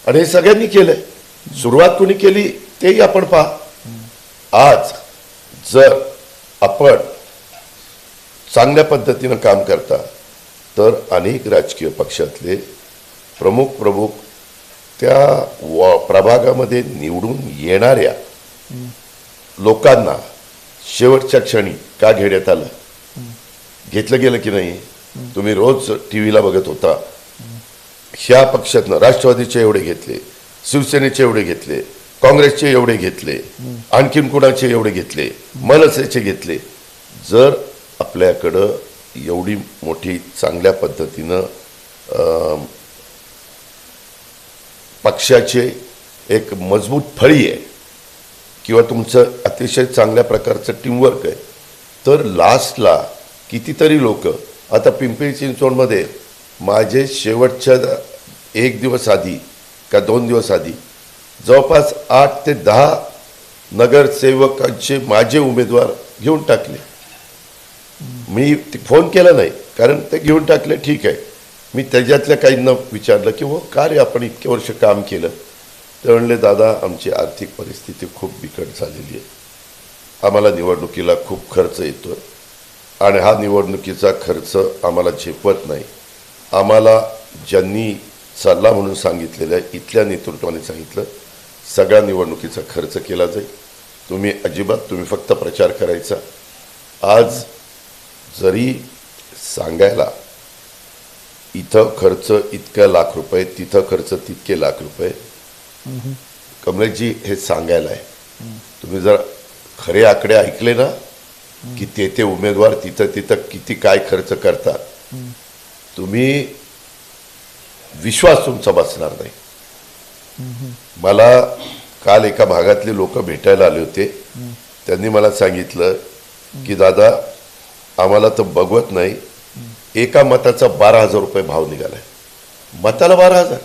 आणि हे सगळ्यांनी केलंय. सुरुवात कोणी केली तेही आपण पहा. आज जर आपण चांगल्या पद्धतीनं काम करता तर अनेक राजकीय पक्षातले प्रमुख त्या प्रभागामध्ये निवडून येणाऱ्या लोकांना शेवटच्या क्षणी का घेण्यात आलं, घेतलं गेलं की नाही. तुम्ही रोज टीव्हीला बघत होता, ह्या पक्षातनं राष्ट्रवादीचे एवढे घेतले, शिवसेनेचे एवढे घेतले, काँग्रेसचे एवढे घेतले, आणखीन कुणाचे एवढे घेतले, मनसेचे घेतले. जर आपल्याकडं एवढी मोठी चांगल्या पद्धतीनं पक्षाचे एक मजबूत फळी आहे किंवा तुमचं अतिशय चांगल्या प्रकारचं टीमवर्क आहे, तर लास्टला कितीतरी लोक, आता पिंपरी चिंचवडमध्ये माझे शेवटच्या 1 दिवस आधी का 2 दिवस आधी जवळपास 8 ते 10 नगरसेवकांचे माझे उमेदवार घेऊन टाकले. मी फोन केला नाही, कारण ते घेऊन टाकले, ठीक आहे. मी त्याच्यातल्या काहींना विचारलं की हो का रे आपण इतके वर्ष काम केलं. ते म्हणले दादा आमची आर्थिक परिस्थिती खूप बिकट झालेली आहे, आम्हाला निवडणुकीला खूप खर्च येतो आणि हा निवडणुकीचा खर्च आम्हाला झेपत नाही. आम्हाला ज्यांनी सल्ला म्हणून सांगितलेलं आहे, इथल्या नेतृत्वाने सांगितलं सगळ्या निवडणुकीचा खर्च केला जाईल, तुम्ही फक्त प्रचार करायचा. आज जरी सांगायला इथं खर्च इतक्या लाख रुपये, तिथं खर्च तितके लाख रुपये, कमलेशजी हे सांगायला आहे. तुम्ही जर खरे आकडे ऐकले ना की ते उमेदवार तिथं किती काय खर्च करतात, तुम्ही विश्वास तुमचा बसणार नाही. मला काल एका भागातले लोक भेटायला आले होते. त्यांनी मला सांगितलं की दादा आम्हाला तर बघवत नाही, एका मताचा 12,000 रुपये भाव निघालाय. मताला 12,000.